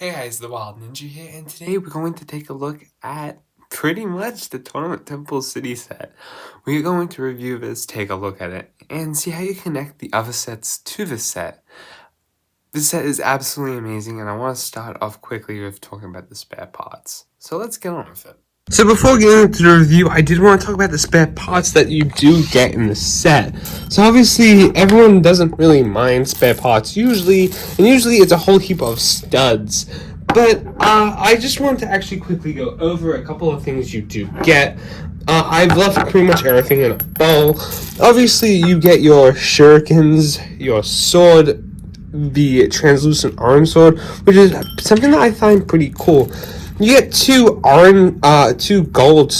Hey guys, the Wild Ninja here, and today we're going to take a look at pretty much the Tournament Temple City set. We're going to review this, take a look at it, and see how you connect the other sets to this set. This set is absolutely amazing, and I want to start off quickly with talking about the spare parts. So let's get on with it. So before getting into the review, I did want to talk about the spare parts that you do get in the set. So obviously, everyone doesn't really mind spare parts usually, and usually it's a whole heap of studs. But I just wanted to actually quickly go over a couple of things you do get. I've left pretty much everything in a bowl. Obviously, you get your shurikens, your sword, the translucent Arin sword, which is something that I find pretty cool. You get two gold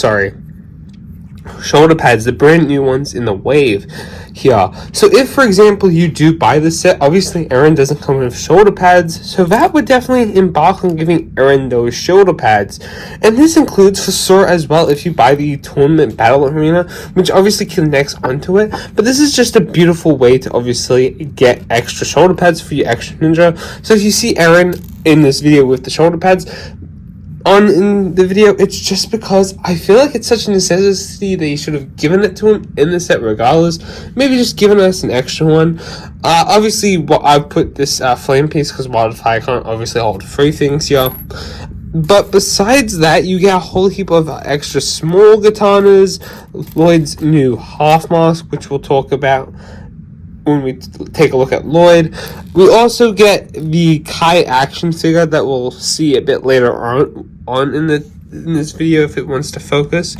shoulder pads, the brand new ones in the wave here. So if, for example, you do buy the set, obviously Arin doesn't come with shoulder pads, so that would definitely embark on giving Arin those shoulder pads. And this includes for Sora as well if you buy the Tournament Battle Arena, which obviously connects onto it. But this is just a beautiful way to obviously get extra shoulder pads for your extra ninja. So if you see Arin in this video with the shoulder pads, in the video, it's just because I feel like it's such a necessity that you should have given it to him in the set regardless. Maybe just given us an extra one. Obviously, I put this flame piece because Wyldfyre can't obviously hold 3 things here. But besides that, you get a whole heap of extra small katanas, Lloyd's new half mask, which we'll talk about when we take a look at Lloyd. We also get the Kai action figure that we'll see a bit later on in this video if it wants to focus.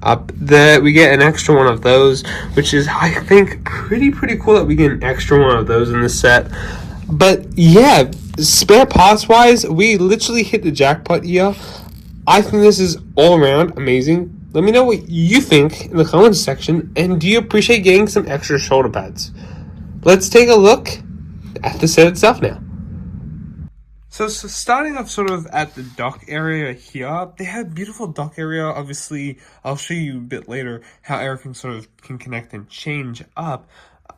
Up there, we get an extra one of those, which is, I think, pretty cool that we get an extra one of those in this set. But yeah, spare parts wise, we literally hit the jackpot here. I think this is all around amazing. Let me know what you think in the comments section, and do you appreciate getting some extra shoulder pads? Let's take a look at the set itself now. So starting off sort of at the dock area here, they have a beautiful dock area. Obviously, I'll show you a bit later how Arin can connect and change up.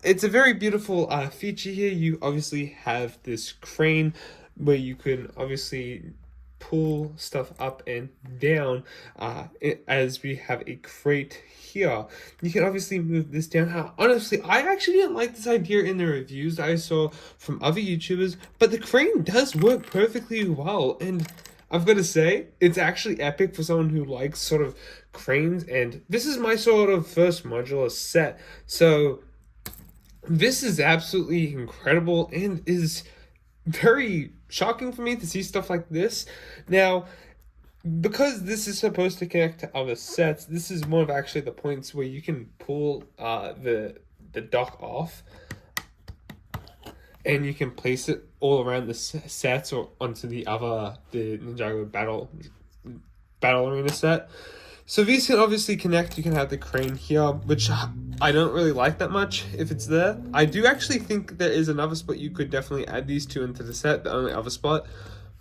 It's a very beautiful feature here. You obviously have this crane where you can obviously pull stuff up and down as we have a crate here. You can obviously move this down. Honestly, I actually didn't like this idea in the reviews that I saw from other YouTubers, but the crane does work perfectly well, and I've got to say, it's actually epic for someone who likes sort of cranes, and this is my sort of first modular set, so this is absolutely incredible and is very shocking for me to see stuff like this. Now, because this is supposed to connect to other sets, this is one of actually the points where you can pull the dock off and you can place it all around the sets or onto the Ninjago Battle Arena set. So these can obviously connect. You can have the crane here, which I don't really like that much if it's there. I do actually think there is another spot you could definitely add these two into the set, the only other spot.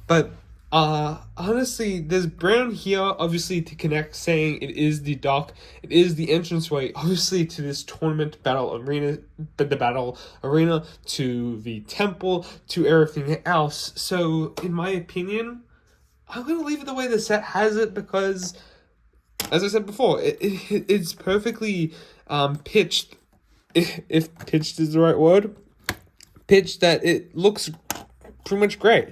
But honestly, there's brown here, obviously, to connect, saying it is the dock, it is the entranceway, obviously, to this tournament battle arena, the battle arena, to the temple, to everything else. So, in my opinion, I'm going to leave it the way the set has it because, as I said before, it's perfectly pitched, if pitched is the right word, pitched that it looks pretty much great.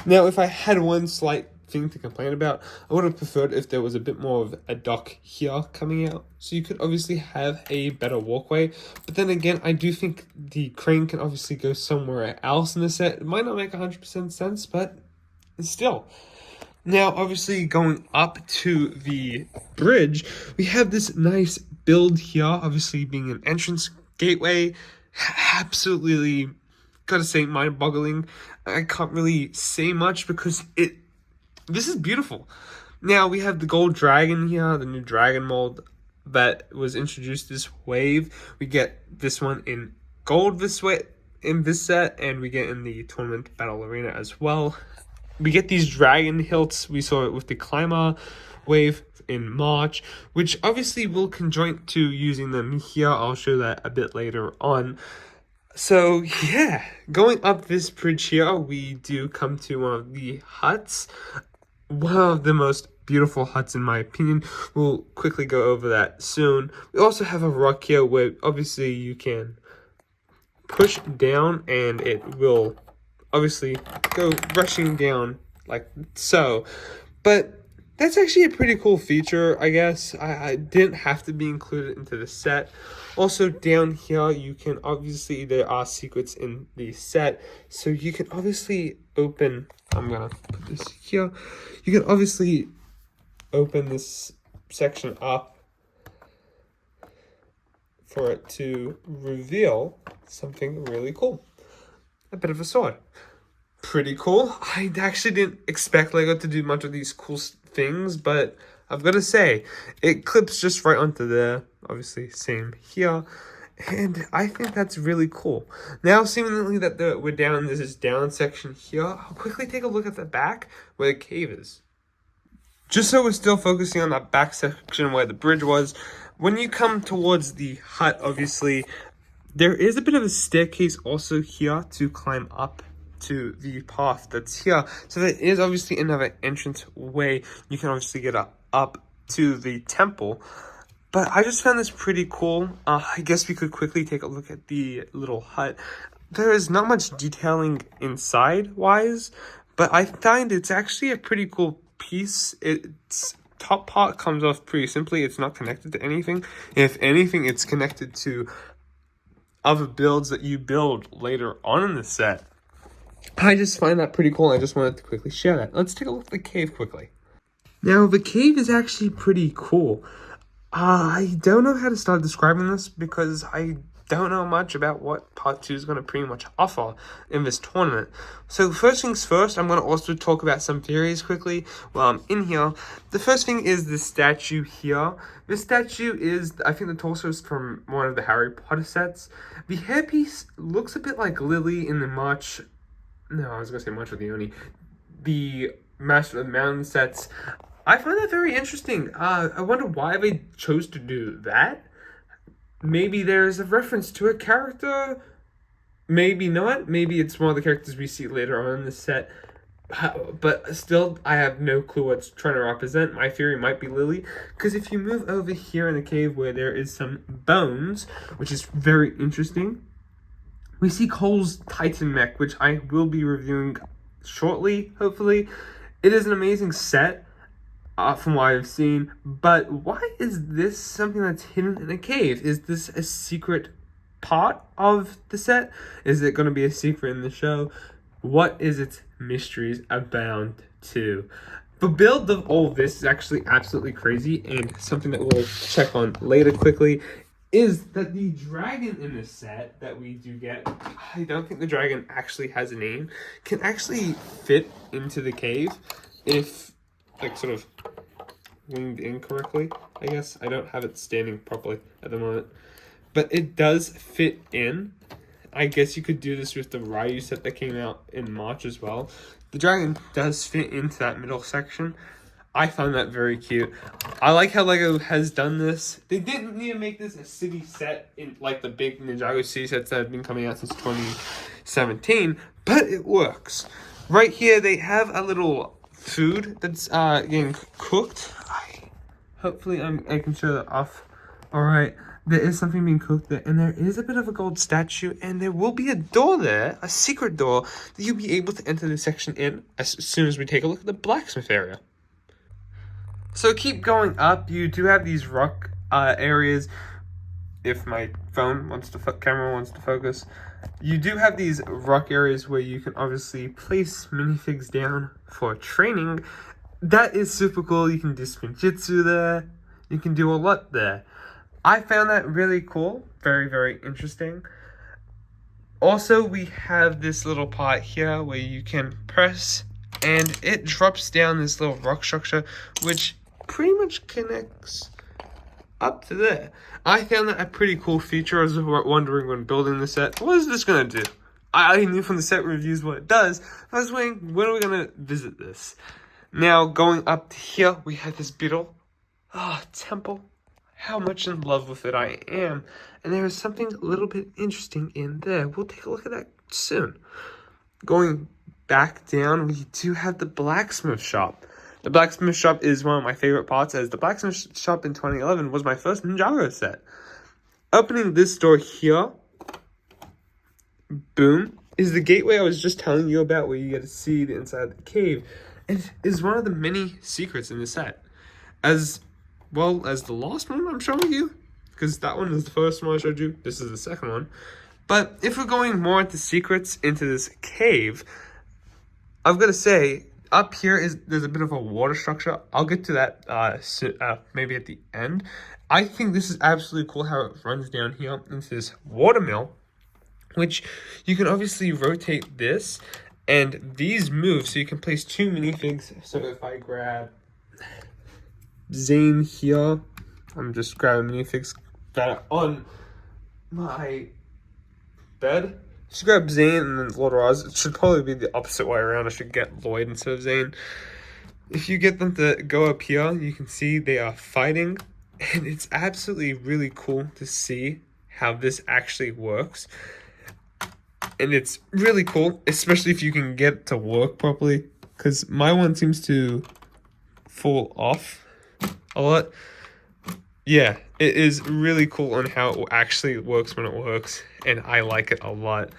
Now, if I had one slight thing to complain about, I would have preferred if there was a bit more of a dock here coming out. So you could obviously have a better walkway. But then again, I do think the crane can obviously go somewhere else in the set. It might not make 100% sense, but still. Now, obviously, going up to the bridge, we have this nice build here, obviously being an entrance gateway. Absolutely, gotta say, mind-boggling. I can't really say much because this is beautiful. Now, we have the gold dragon here, the new dragon mold that was introduced this wave. We get this one in gold in this set, and we get in the tournament battle arena as well. We get these dragon hilts. We saw it with the climber wave in March, which obviously will conjoint to using them here. I'll show that a bit later on. So yeah, going up this bridge here, we do come to one of the huts. One of the most beautiful huts in my opinion. We'll quickly go over that soon. We also have a rock here where obviously you can push down and it will obviously go rushing down like so. But that's actually a pretty cool feature, I guess. I didn't have to be included into the set. Also down here, you can obviously, there are secrets in the set. So you can obviously open, I'm gonna put this here. You can obviously open this section up for it to reveal something really cool. A bit of a sword. Pretty cool. I actually didn't expect Lego to do much of these cool things, but I've got to say, it clips just right onto there. Obviously, same here. And I think that's really cool. Now, seemingly that we're down, there's this down section here. I'll quickly take a look at the back where the cave is. Just so we're still focusing on that back section where the bridge was, when you come towards the hut, obviously, there is a bit of a staircase also here to climb up to the path that's here. So there is obviously another entrance way. You can obviously get up to the temple. But I just found this pretty cool. I guess we could quickly take a look at the little hut. There is not much detailing inside-wise, but I find it's actually a pretty cool piece. Its top part comes off pretty simply. It's not connected to anything. If anything, it's connected to other builds that you build later on in the set. I just find that pretty cool. I just wanted to quickly share that. Let's take a look at the cave quickly. Now, the cave is actually pretty cool. I don't know how to start describing this because I don't know much about what part 2 is going to pretty much offer in this tournament. So first things first, I'm going to also talk about some theories quickly while I'm in here. The first thing is the statue here. This statue is, I think the torso is from one of the Harry Potter sets. The hairpiece looks a bit like Lily in the March... No, I was going to say March with the Oni. The Master of the Mountain sets. I find that very interesting. I wonder why they chose to do that. Maybe there's a reference to a character. Maybe not. Maybe it's one of the characters we see later on in the set. But still, I have no clue what it's trying to represent. My theory might be Lily. Because if you move over here in the cave where there is some bones, which is very interesting, we see Cole's Titan mech, which I will be reviewing shortly, hopefully. It is an amazing set. From what I've seen, but why is this something that's hidden in a cave? Is this a secret part of the set? Is it going to be a secret in the show? What is its mysteries abound to? The build of all of this is actually absolutely crazy, and something that we'll check on later quickly is that the dragon in this set that we do get, I don't think the dragon actually has a name, can actually fit into the cave if like sort of winged in correctly, I guess. I don't have it standing properly at the moment. But it does fit in. I guess you could do this with the Ryu set that came out in March as well. The dragon does fit into that middle section. I found that very cute. I like how Lego has done this. They didn't need to make this a city set in like the big Ninjago city sets that have been coming out since 2017, but it works. Right here, they have a little food that's getting cooked. Hopefully I can show that off. Alright, there is something being cooked there, and there is a bit of a gold statue, and there will be a door there, a secret door, that you'll be able to enter the section in as soon as we take a look at the blacksmith area. So keep going up, you do have these rock areas, if my phone wants to, camera wants to focus. You do have these rock areas where you can obviously place minifigs down for training. That is super cool. You can do spinjitzu there. You can do a lot there. I found that really cool. Very, very interesting. Also, we have this little part here where you can press and it drops down this little rock structure, which pretty much connects up to there. I found that a pretty cool feature. I was wondering when building the set, what is this going to do? I knew from the set reviews what it does. I was wondering, when are we going to visit this? Now, going up to here, we have this beautiful temple. how much in love with it I am. And there is something a little bit interesting in there. We'll take a look at that soon. Going back down, we do have the blacksmith shop. The blacksmith shop is one of my favorite parts, as the blacksmith shop in 2011 was my first Ninjago set. Opening this door here, boom, is the gateway I was just telling you about, where you get to see the inside of the cave. And is one of the many secrets in the set. As well as the last one I'm showing you, because that one is the first one I showed you, this is the second one. But if we're going more into secrets into this cave, I've got to say, up here there's a bit of a water structure. I'll get to that maybe at the end. I think this is absolutely cool how it runs down here into this watermill, which you can obviously rotate this, and these move, so you can place 2 minifigs. So if I grab Zane here, I'm just grabbing minifigs that are on my bed. Just grab Zane and then Lord Ras. It should probably be the opposite way around. I should get Lloyd instead of Zane. If you get them to go up here, you can see they are fighting. And it's absolutely really cool to see how this actually works. And it's really cool, especially if you can get it to work properly. Because my one seems to fall off a lot. Yeah, it is really cool on how it actually works when it works, and I like it a lot.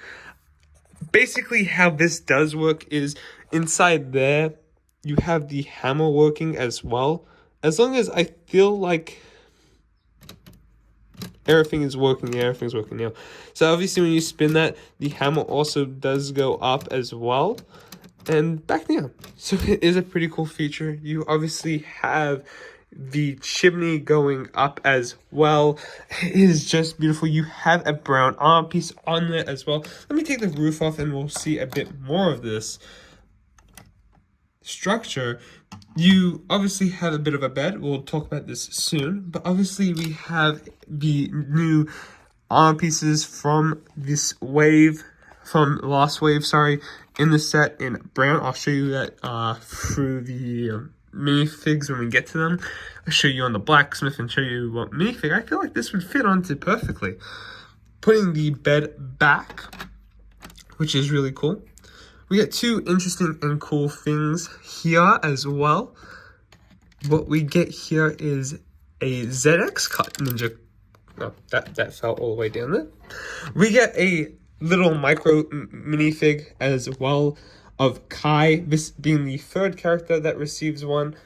Basically, how this does work is inside there, you have the hammer working as well. As long as I feel like everything is working now. So obviously when you spin that, the hammer also does go up as well and back down. So it is a pretty cool feature. You obviously have the chimney going up as well. It is just beautiful. You have a brown arm piece on there as well. Let me take the roof off and we'll see a bit more of this structure. You obviously have a bit of a bed. We'll talk about this soon. But obviously we have the new arm pieces from this wave, from last wave, sorry, in the set in brown. I'll show you that through the minifigs when we get to them. I'll show you on the blacksmith and show you what minifig. I feel like this would fit onto perfectly. Putting the bed back, which is really cool. We get 2 interesting and cool things here as well. What we get here is a ZX cut ninja. Oh, that fell all the way down there. We get a little micro minifig as well of Kai, this being the 3rd character that receives one.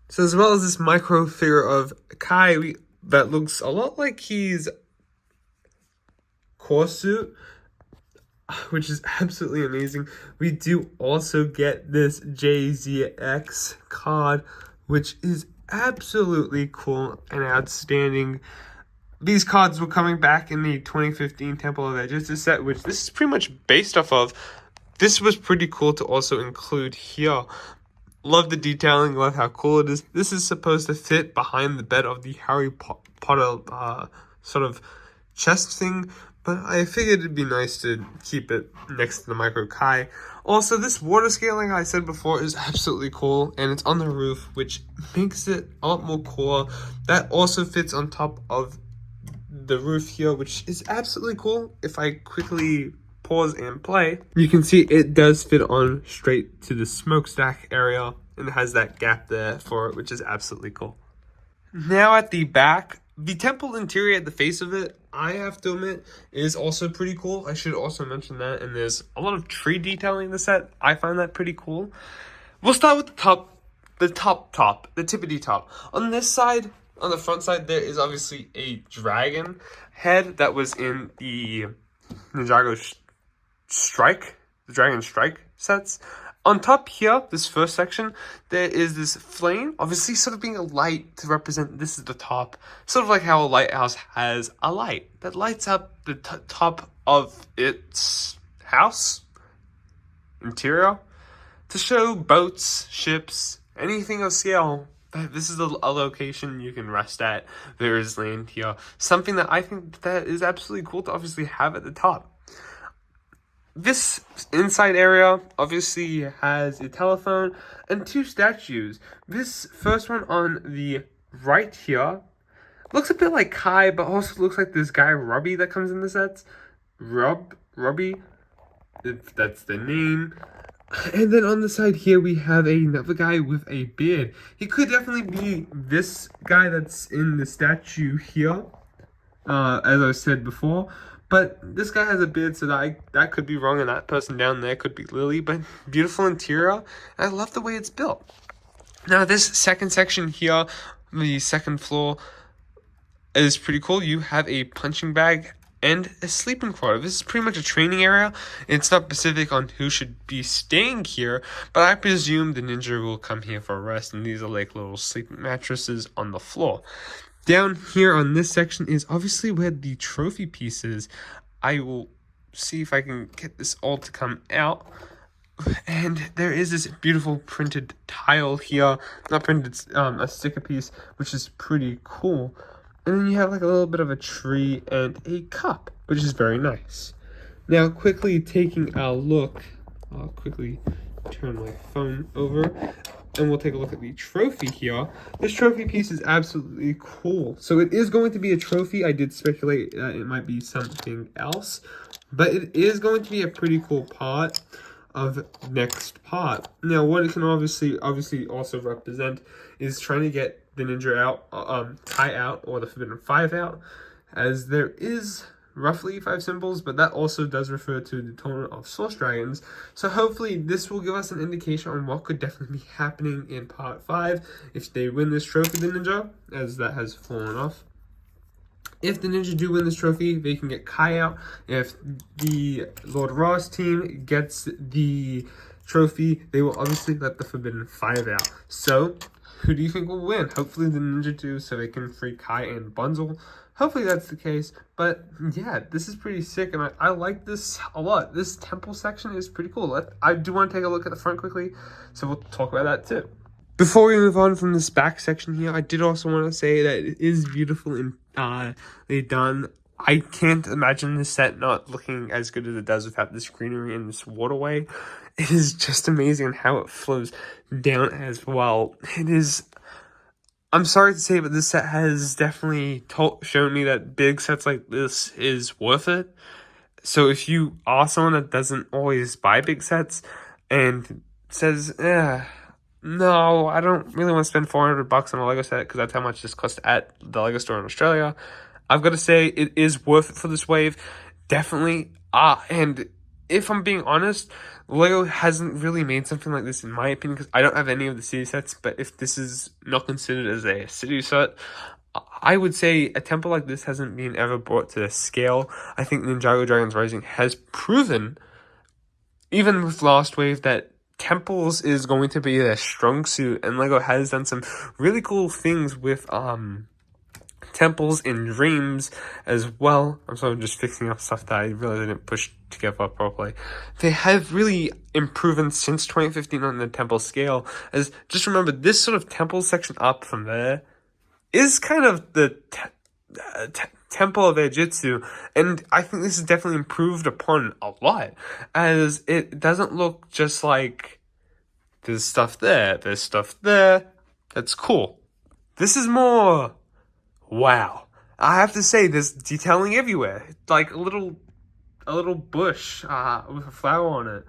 So as well as this micro figure of Kai, that looks a lot like he's corset, which is absolutely amazing. We do also get this JZX card, which is absolutely cool and outstanding. These cards were coming back in the 2015 Temple of Edges set, which this is pretty much based off of. This was pretty cool to also include here. Love the detailing, love how cool it is. This is supposed to fit behind the bed of the Harry Potter sort of chest thing, but I figured it'd be nice to keep it next to the Micro Kai. Also, this water scaling I said before is absolutely cool, and it's on the roof, which makes it a lot more cool. That also fits on top of the roof here, which is absolutely cool. If I quickly pause and play, you can see it does fit on straight to the smokestack area, and it has that gap there for it, which is absolutely cool. Now at the back, the temple interior at the face of it, I have to admit, is also pretty cool. I should also mention that, and there's a lot of tree detailing in the set. I find that pretty cool. We'll start with the tippity top. On this side, on the front side, there is obviously a dragon head that was in the Ninjago the Dragon Strike sets. On top here, this first section, there is this flame, obviously sort of being a light to represent this is the top. Sort of like how a lighthouse has a light that lights up the top of its house interior to show boats, ships, anything of scale. This is a location you can rest at. There is land here. Something that I think that is absolutely cool to obviously have at the top. This inside area obviously has a telephone and 2 statues. This first one on the right here Looks a bit like Kai, but also looks like this guy Roby that comes in the sets. Roby, if that's the name. And then on the side here, we have another guy with a beard. He could definitely be this guy that's in the statue here, as I said before. But this guy has a beard, so that could be wrong, and that person down there could be Lily. But beautiful interior. I love the way it's built. Now, this second section here, the second floor, is pretty cool. You have a punching bag and a sleeping quarter. This is pretty much a training area. It's not specific on who should be staying here, but I presume the ninja will come here for a rest, and these are like little sleeping mattresses on the floor. Down here on this section is obviously where the trophy piece is. I will see if I can get this all to come out. And there is this beautiful printed tile here. Not printed, it's a sticker piece, which is pretty cool. And then you have like a little bit of a tree and a cup, which is very nice. Now, quickly taking a look, I'll quickly turn my phone over, and we'll take a look at the trophy here. This trophy piece is absolutely cool. So it is going to be a trophy. I did speculate it might be something else, but it is going to be a pretty cool part of next part. Now, what it can obviously also represent is trying to get the ninja out, Kai out, or the Forbidden 5 out, as there is roughly 5 symbols, but that also does refer to the tournament of Source Dragons. So hopefully this will give us an indication on what could definitely be happening in part 5 if they win this trophy, the ninja, as that has fallen off. If the ninja do win this trophy, they can get Kai out. If the Lord Ras team gets the trophy, they will obviously let the Forbidden 5 out. So, who do you think will win? Hopefully the ninja do, so they can free Kai and Bundle. Hopefully that's the case. But yeah, this is pretty sick, and I like this a lot. This temple section is pretty cool. I do want to take a look at the front quickly, so we'll talk about that too. Before we move on from this back section here, I did also want to say that it is beautiful and done. I can't imagine this set not looking as good as it does without this greenery and this waterway. It is just amazing how it flows down as well. It is, I'm sorry to say, but this set has definitely shown me that big sets like this is worth it. So if you are someone that doesn't always buy big sets and says, no, I don't really want to spend $400 on a Lego set because that's how much this costs at the Lego store in Australia, I've got to say it is worth it for this wave. Definitely. And if I'm being honest, Lego hasn't really made something like this in my opinion, because I don't have any of the city sets, but if this is not considered as a city set, I would say a temple like this hasn't been ever brought to this scale. I think NINJAGO Dragons Rising has proven, even with Last Wave, that temples is going to be their strong suit, and Lego has done some really cool things with temples in dreams as well. I'm sorry, I'm just fixing up stuff that I really didn't push together properly. They have really improved since 2015 on the temple scale, as just remember this sort of temple section up from there is kind of the temple of Jitsu, and I think this is definitely improved upon a lot, as it doesn't look just like there's stuff there, that's cool. This is more, wow. I have to say, there's detailing everywhere, like a little bush with a flower on it.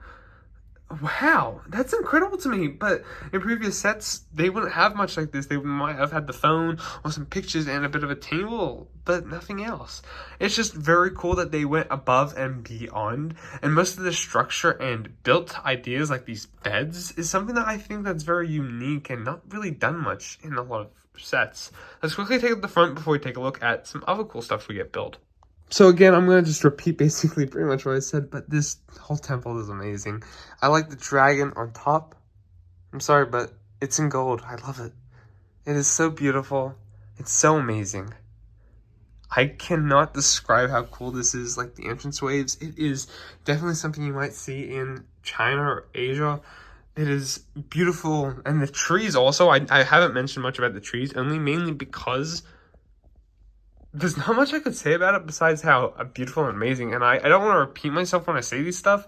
Wow, that's incredible to me. But in previous sets, they wouldn't have much like this. They might have had the phone or some pictures and a bit of a table, but nothing else. It's just very cool that they went above and beyond. And most of the structure and built ideas, like these beds, is something that I think that's very unique and not really done much in a lot of sets. Let's quickly take up the front before we take a look at some other cool stuff we get built. So again, I'm going to just repeat basically pretty much what I said, but this whole temple is amazing. I like the dragon on top. I'm sorry, but it's in gold. I love it. It is so beautiful. It's so amazing. I cannot describe how cool this is, like the entrance waves. It is definitely something you might see in China or Asia. It is beautiful. And the trees also, I haven't mentioned much about the trees, only mainly because there's not much I could say about it besides how beautiful and amazing. And I don't want to repeat myself when I say these stuff,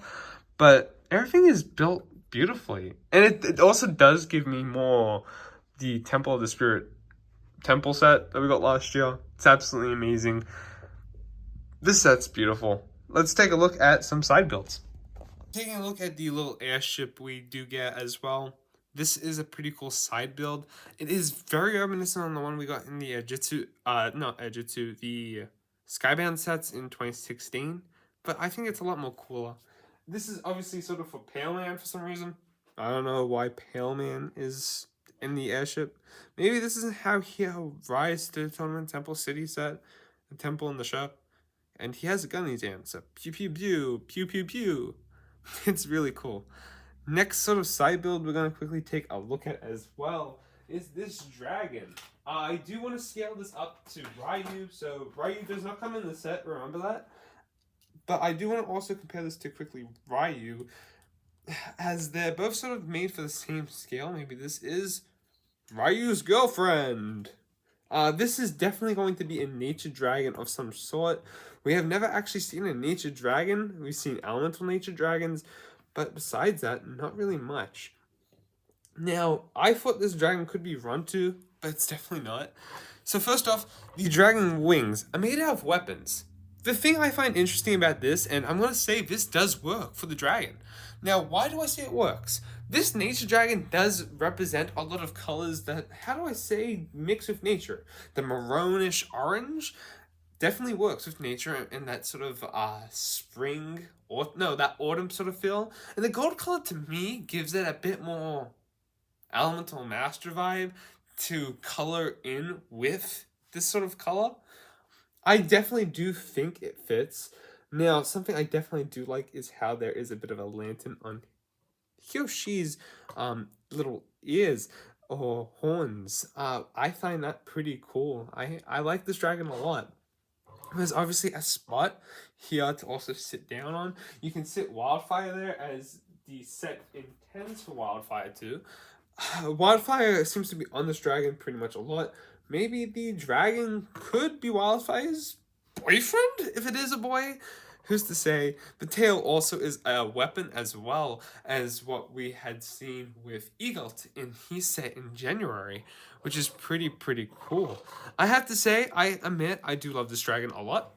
but everything is built beautifully. And it also does give me more the Temple of the Spirit temple set that we got last year. It's absolutely amazing. This set's beautiful. Let's take a look at some side builds. Taking a look at the little airship we do get as well. This is a pretty cool side build. It is very reminiscent on the one we got in the the Skybound sets in 2016, but I think it's a lot more cooler. This is obviously sort of for Pale Man for some reason. I don't know why Pale Man is in the airship. Maybe this isn't how he arrives to the Tournament Temple City set, the temple in the shop, and he has a gun in his hand, so pew pew pew, pew pew pew. It's really cool. Next sort of side build we're going to quickly take a look at as well is this dragon. I do want to scale this up to Ryu, so Ryu does not come in the set, remember that? But I do want to also compare this to quickly Ryu, as they're both sort of made for the same scale. Maybe this is Ryu's girlfriend. This is definitely going to be a nature dragon of some sort. We have never actually seen a nature dragon. We've seen elemental nature dragons, but besides that, not really much. Now, I thought this dragon could be run to, but it's definitely not. So first off, the dragon wings are made out of weapons. The thing I find interesting about this, and I'm going to say this does work for the dragon. Now, why do I say it works? This nature dragon does represent a lot of colors that, how do I say, mix with nature. The maroonish orange definitely works with nature and that sort of spring, or no, that autumn sort of feel. And the gold color to me gives it a bit more elemental master vibe to color in with this sort of color. I definitely do think it fits. Now, something I definitely do like is how there is a bit of a lantern on Hyoshi's little ears or horns. I find that pretty cool. I like this dragon a lot. There's obviously a spot here to also sit down on. You can sit Wyldfyre there, as the set intends for Wyldfyre too. Wyldfyre seems to be on this dragon pretty much a lot. Maybe the dragon could be Wyldfyre's boyfriend, if it is a boy. Who's to say? The tail also is a weapon as well as what we had seen with Egalt in his set in January, which is pretty cool. I have to say, I admit, I do love this dragon a lot.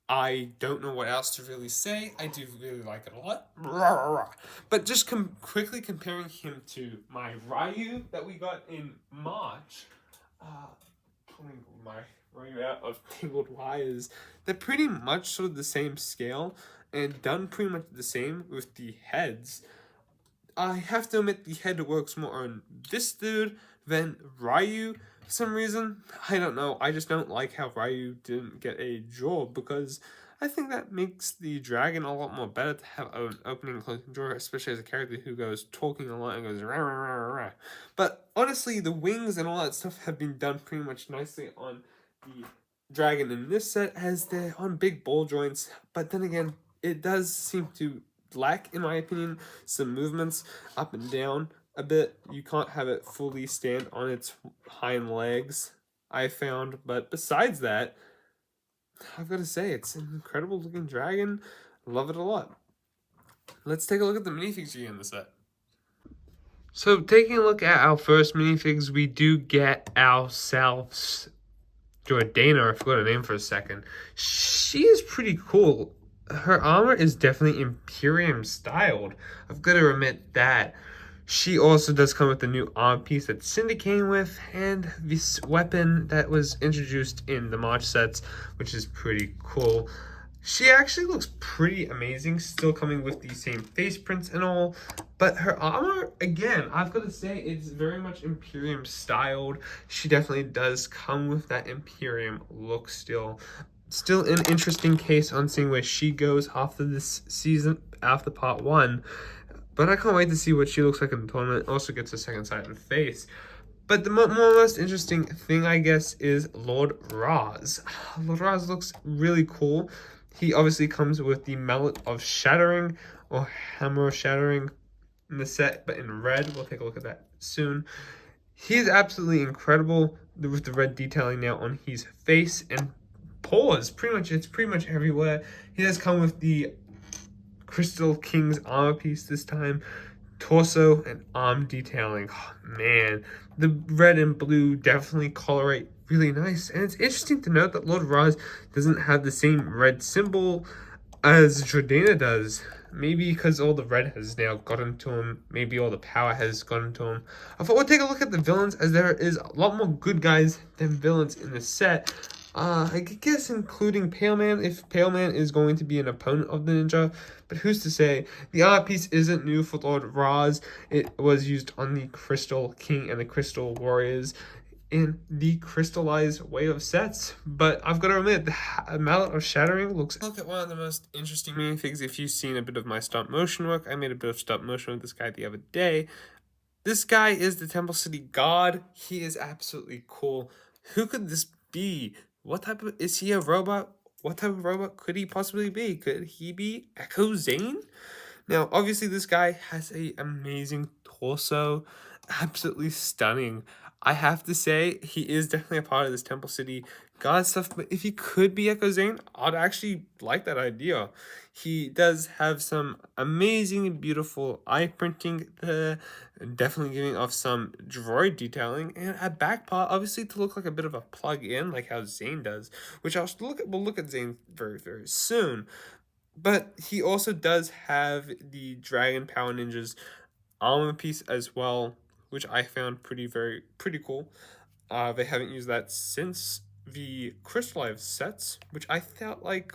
I don't know what else to really say. I do really like it a lot. But just quickly comparing him to my Ryu that we got in March, pulling my Ryu out of tangled wires, they're pretty much sort of the same scale and done pretty much the same with the heads. I have to admit the head works more on this dude than Ryu. For some reason, I don't know. I just don't like how Ryu didn't get a jaw, because I think that makes the dragon a lot more better to have an opening and closing jaw, especially as a character who goes talking a lot and goes rah, rah, rah, rah. But honestly, the wings and all that stuff have been done pretty much nicely on the dragon in this set, as they're on big ball joints. But then again, it does seem to lack, in my opinion, some movements up and down a bit. You can't have it fully stand on its hind legs, I found. But besides that, I've got to say, it's an incredible looking dragon. Love it a lot. Let's take a look at the minifigs in the set. So taking a look at our first minifigs, we do get ourselves Jordana. I forgot her name for a second. She is pretty cool. Her armor is definitely Imperium styled. I've got to admit that. She also does come with the new arm piece that Cindy came with, and this weapon that was introduced in the March sets, which is pretty cool. She actually looks pretty amazing, still coming with the same face prints and all. But her armor, again, I've got to say, it's very much Imperium styled. She definitely does come with that Imperium look still. Still an interesting case on seeing where she goes after this season, after part 1. But I can't wait to see what she looks like in the tournament. Also gets a second sight in the face. But the most interesting thing, I guess, is Lord Ras. Lord Ras looks really cool. He obviously comes with the Mallet of Shattering, or Hammer of Shattering in the set, but in red. We'll take a look at that soon. He is absolutely incredible with the red detailing now on his face and paws. It's pretty much everywhere. He does come with the Crystal King's armor piece this time. torso and arm detailing. Oh, man, the red and blue definitely colorate really nice. And it's interesting to note that Lord Ras doesn't have the same red symbol as Jordana does. Maybe because all the red has now gotten to him. Maybe all the power has gotten to him. I thought we'll take a look at the villains, as there is a lot more good guys than villains in the set. I guess including Pale Man, if Pale Man is going to be an opponent of the ninja. But who's to say? The art piece isn't new for Lord Ras. It was used on the Crystal King and the Crystal Warriors in the crystallized wave of sets. But I've got to admit, the Mallet of Shattering looks... Look at one of the most interesting minifigs. If you've seen a bit of my stop motion work, I made a bit of stop motion with this guy the other day. This guy is the Temple City God. He is absolutely cool. Who could this be? What type of... Is he a robot? What type of robot could he possibly be? Could he be Echo Zane? Now, obviously, this guy has an amazing torso. Absolutely stunning. I have to say, he is definitely a part of this Temple City God stuff, but if he could be Echo Zane, I'd actually like that idea. He does have some amazing, beautiful eye printing there, definitely giving off some droid detailing, and a back part, obviously, to look like a bit of a plug-in, like how Zane does, which we'll look at Zane very, very soon. But he also does have the Dragon Power Ninjas armor piece as well, which I found pretty cool. They haven't used that since the Crystallized sets, which I felt like,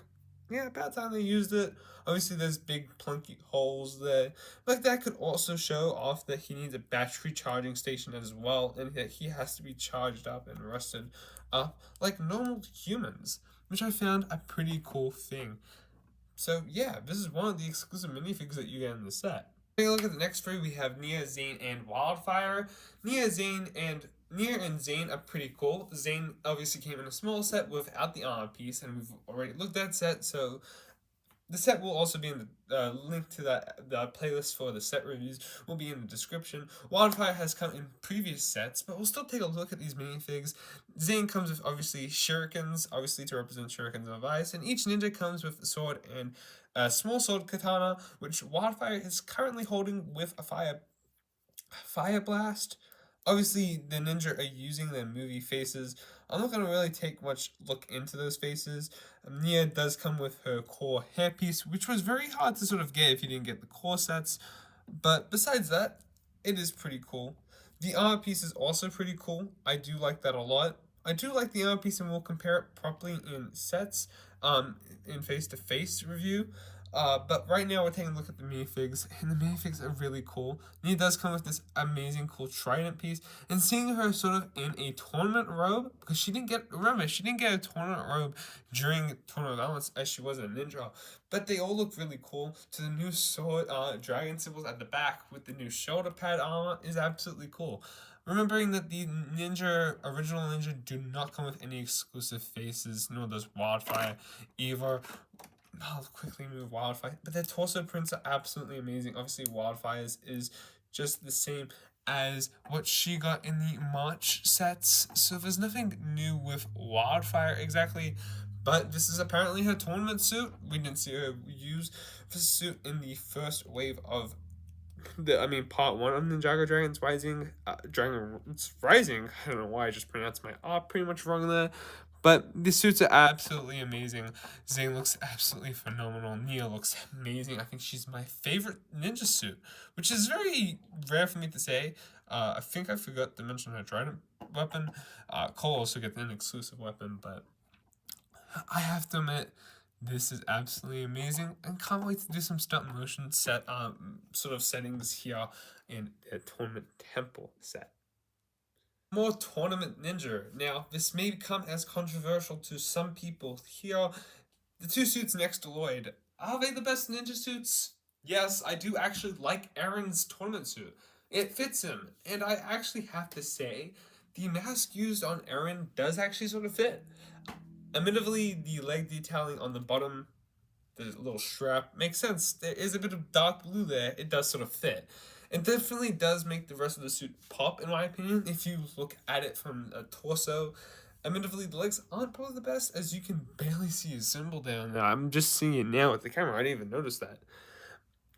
yeah, about time they used it. Obviously, there's big plunky holes there, but that could also show off that he needs a battery charging station as well, and that he has to be charged up and rusted up like normal humans, which I found a pretty cool thing. So yeah, this is one of the exclusive minifigs that you get in the set. Take a look at the next three. We have Nia, Zane, and Wyldfyre. Nia and Zane are pretty cool. Zane obviously came in a small set without the armor piece, and we've already looked at that set, so the set will also be in the link to the playlist for the set reviews will be in the description. Wyldfyre has come in previous sets, but we'll still take a look at these minifigs. Zane comes with obviously shurikens, obviously to represent shurikens of ice, and each ninja comes with a sword and a small sword katana, which Wyldfyre is currently holding with a fire blast. Obviously, the ninja are using their movie faces. I'm not going to really take much look into those faces. Nia does come with her core hairpiece, which was very hard to sort of get if you didn't get the core sets. But besides that, it is pretty cool. The armor piece is also pretty cool. I do like that a lot. I do like the armor piece, and we'll compare it properly in sets, in face-to-face review. But right now we're taking a look at the minifigs, and the minifigs are really cool. Nia does come with this amazing cool trident piece, and seeing her sort of in a tournament robe, because she didn't get a tournament robe during Tournament of Elements as she was a ninja, but they all look really cool. To the new sword, dragon symbols at the back with the new shoulder pad armor is absolutely cool. Remembering that the original ninja do not come with any exclusive faces, nor does Wyldfyre either. I'll quickly move Wyldfyre, but their torso prints are absolutely amazing. Obviously, Wyldfyre's is just the same as what she got in the March sets, so there's nothing new with Wyldfyre exactly, but this is apparently her tournament suit. We didn't see her use the suit in the first wave of part one of Ninjago Dragons Rising. Rising. I don't know why I just pronounced my R pretty much wrong there. But the suits are absolutely amazing. Zane looks absolutely phenomenal. Nia looks amazing. I think she's my favorite ninja suit, which is very rare for me to say. I think I forgot to mention her trident weapon. Cole also gets an exclusive weapon, but I have to admit, this is absolutely amazing, and can't wait to do some stop motion sort of settings here in a tournament temple set. More tournament ninja. Now, this may come as controversial to some people. Here, the two suits next to Lloyd. Are they the best ninja suits? Yes, I do actually like Arin's tournament suit. It fits him, and I actually have to say, the mask used on Arin does actually sort of fit. Admittedly, the leg detailing on the bottom, the little strap, makes sense. There is a bit of dark blue there. It does sort of fit. It definitely does make the rest of the suit pop, in my opinion, if you look at it from a torso. Admittedly, the legs aren't probably the best, as you can barely see a symbol down there. I'm just seeing it now with the camera. I didn't even notice that.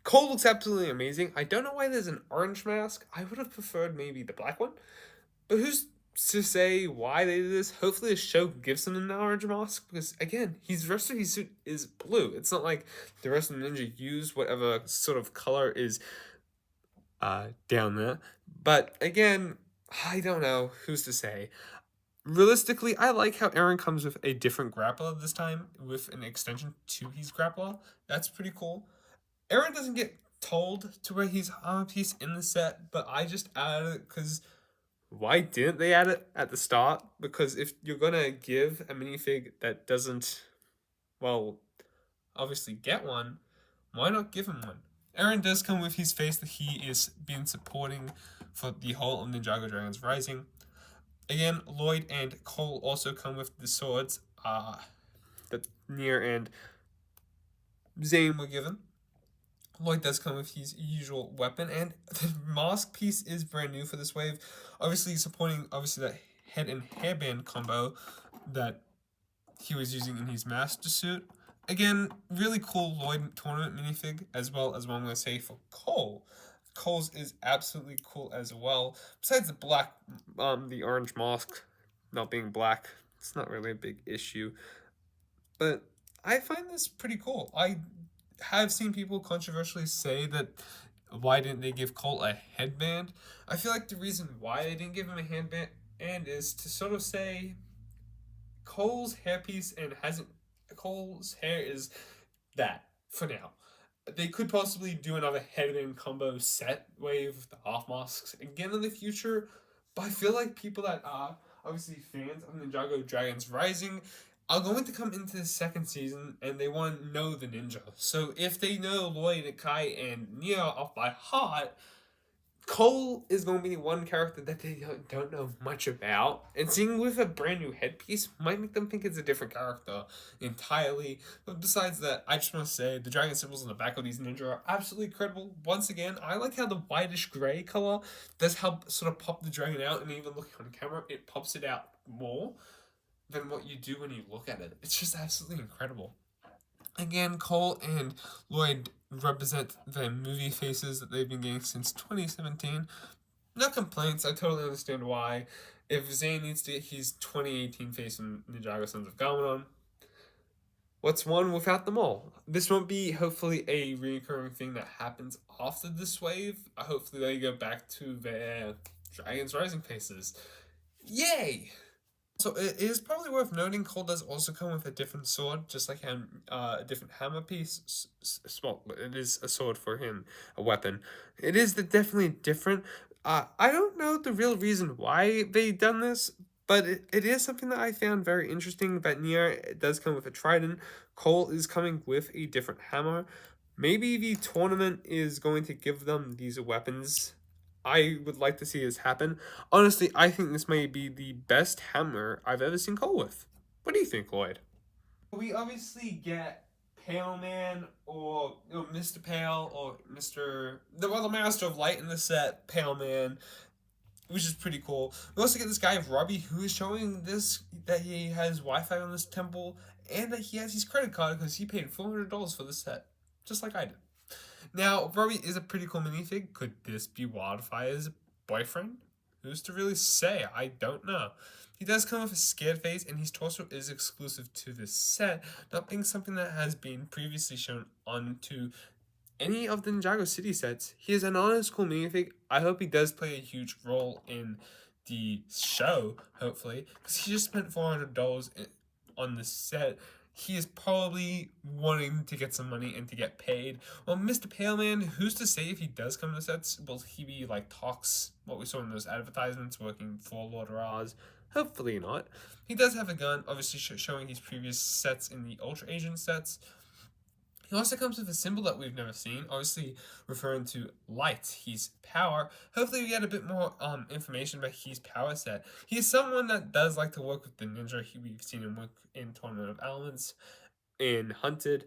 Cole looks absolutely amazing. I don't know why there's an orange mask. I would have preferred maybe the black one. But who's to say why they did this? Hopefully the show gives him an orange mask. Because, again, the rest of his suit is blue. It's not like the rest of the ninja use whatever sort of color is down there. But, again, I don't know. Who's to say? Realistically, I like how Arin comes with a different grappler this time with an extension to his grappler. That's pretty cool. Arin doesn't get told to wear his armor piece in the set, but I just added it because why didn't they add it at the start? Because if you're gonna give a minifig that doesn't, well, obviously get one, why not give him one? Arin does come with his face that he is been supporting for the whole of NINJAGO Dragons Rising. Again, Lloyd and Cole also come with the swords that Nier and Zane were given. Lloyd does come with his usual weapon, and the mask piece is brand new for this wave. Obviously supporting that head and hairband combo that he was using in his master suit. Again, really cool Lloyd tournament minifig, as well as one I'm going to say for Cole. Cole's is absolutely cool as well. Besides the orange mask not being black, it's not really a big issue. But I find this pretty cool. I have seen people controversially say that why didn't they give Cole a headband? I feel like the reason why they didn't give him a headband is to sort of say Cole's hairpiece Cole's hair is that for now. They could possibly do another headband combo set wave with the half masks again in the future, but I feel like people that are obviously fans of NINJAGO Dragons Rising are going to come into the second season and they want to know the ninja. So if they know Lloyd, Kai, and Nia off by heart, Cole is going to be one character that they don't know much about. And seeing with a brand new headpiece might make them think it's a different character entirely. But besides that, I just want to say the dragon symbols on the back of these ninja are absolutely incredible. Once again, I like how the whitish gray color does help sort of pop the dragon out. And even looking on camera, it pops it out more than what you do when you look at it. It's just absolutely incredible. Again, Cole and Lloyd represent the movie faces that they've been getting since 2017. No complaints, I totally understand why. If Zane needs to get his 2018 face in Ninjago Sons of Gamelon, what's one without them all? This won't be, hopefully, a recurring thing that happens after this wave. Hopefully they go back to their Dragons Rising faces. Yay! So it is probably worth noting Cole does also come with a different sword, just like a different hammer piece. Well, it is a sword for him, a weapon. It is definitely different. I don't know the real reason why they done this, but it is something that I found very interesting. That Nier does come with a trident. Cole is coming with a different hammer. Maybe the tournament is going to give them these weapons. I would like to see this happen. Honestly, I think this may be the best hammer I've ever seen Cole with. What do you think, Lloyd? We obviously get Pale Man or Mr. Pale or the Master of Light in the set, Pale Man, which is pretty cool. We also get this guy Roby who is showing this that he has Wi-Fi on this temple and that he has his credit card because he paid $400 for this set, just like I did. Now, Roby is a pretty cool minifig. Could this be Wyldfyre's boyfriend? Who's to really say? I don't know. He does come with a scared face, and his torso is exclusive to this set, not being something that has been previously shown onto any of the Ninjago City sets. He is an honest cool minifig. I hope he does play a huge role in the show, hopefully, because he just spent $400 on this set. He is probably wanting to get some money and to get paid. Well, Mr. Pale Man, who's to say if he does come to sets, will he be like Tox, what we saw in those advertisements, working for Lord Ras? Hopefully not. He does have a gun, obviously showing his previous sets in the Ultra Agent sets. He also comes with a symbol that we've never seen, obviously referring to light, his power. Hopefully we get a bit more information about his power set. He is someone that does like to work with the ninja. We've seen him work in Tournament of Elements, in Hunted,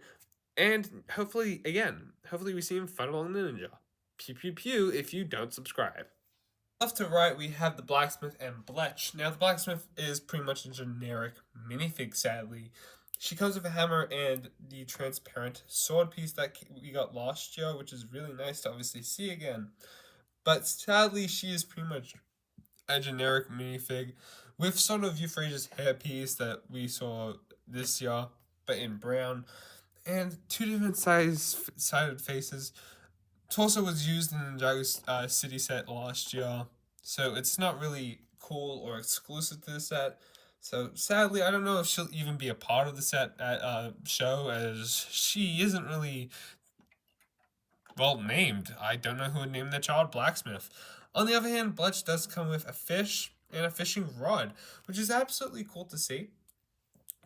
and hopefully we see him fight along the ninja. Pew pew pew if you don't subscribe. Left to right, we have the Blacksmith and Bleckt. Now, the Blacksmith is pretty much a generic minifig, sadly. She comes with a hammer and the transparent sword piece that we got last year, which is really nice to obviously see again. But sadly, she is pretty much a generic minifig with sort of Euphrasia's hairpiece that we saw this year, but in brown, and two different sided faces. Torso was used in the Ninjago City set last year, so it's not really cool or exclusive to the set. So sadly, I don't know if she'll even be a part of the set at show, as she isn't really well named. I don't know who would name their child Blacksmith. On the other hand, Bleckt does come with a fish and a fishing rod, which is absolutely cool to see.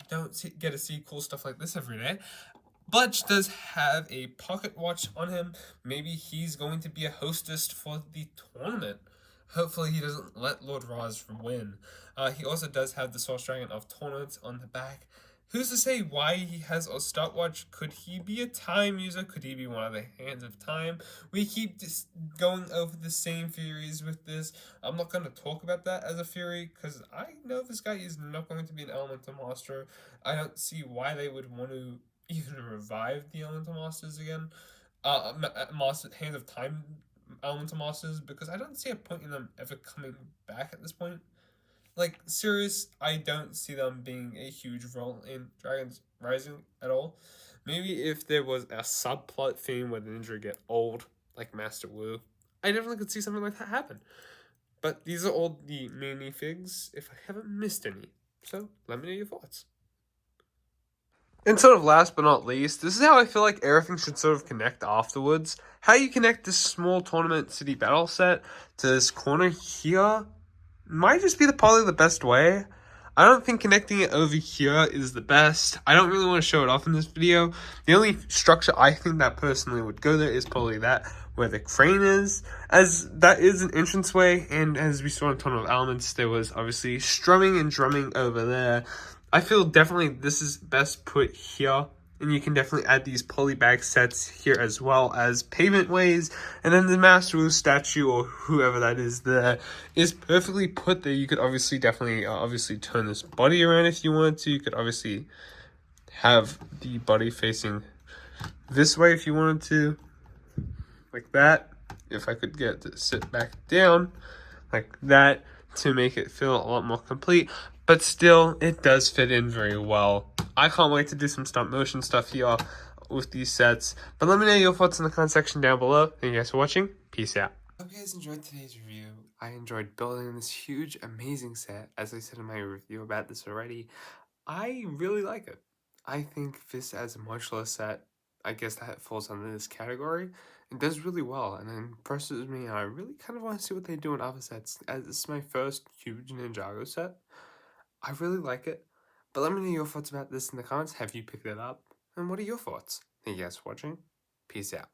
Get to see cool stuff like this every day. Bleckt does have a pocket watch on him. Maybe he's going to be a hostess for the tournament. Hopefully he doesn't let Lord Ras win. He also does have the Source Dragon of Tournaments on the back. Who's to say why he has a stopwatch? Could he be a time user? Could he be one of the Hands of Time? We keep just going over the same theories with this. I'm not going to talk about that as a theory, because I know this guy is not going to be an Elemental Master. I don't see why they would want to even revive the Elemental Masters again. Hands of Time Elemental Masters, because I don't see a point in them ever coming back at this point. Like, serious, I don't see them being a huge role in Dragons Rising at all. Maybe if there was a subplot theme where the ninja get old, like Master Wu, I definitely could see something like that happen. But these are all the minifigs, if I haven't missed any. So, let me know your thoughts. And sort of last but not least, this is how I feel like everything should sort of connect afterwards. How you connect this small tournament city battle set to this corner here might just be probably the best way. I don't think connecting it over here is the best. I don't really want to show it off in this video. The only structure I think that personally would go there is probably that where the crane is, as that is an entranceway, and as we saw in Tunnel of Elements, there was obviously strumming and drumming over there. I feel definitely this is best put here. And you can definitely add these polybag sets here as well as pavement ways. And then the Master Wu statue or whoever that is there is perfectly put there. You could obviously definitely obviously turn this body around if you wanted to. You could obviously have the body facing this way if you wanted to. Like that. If I could get to sit back down like that to make it feel a lot more complete. But still, it does fit in very well. I can't wait to do some stop motion stuff here with these sets. But let me know your thoughts in the comment section down below. Thank you guys for watching. Peace out. I hope you guys enjoyed today's review. I enjoyed building this huge, amazing set. As I said in my review about this already, I really like it. I think this as a modular set, I guess that falls under this category. It does really well and it impresses me, and I really kind of want to see what they do in other sets, as this is my first huge Ninjago set. I really like it, but let me know your thoughts about this in the comments. Have you picked it up? And what are your thoughts? Thank you guys for watching. Peace out.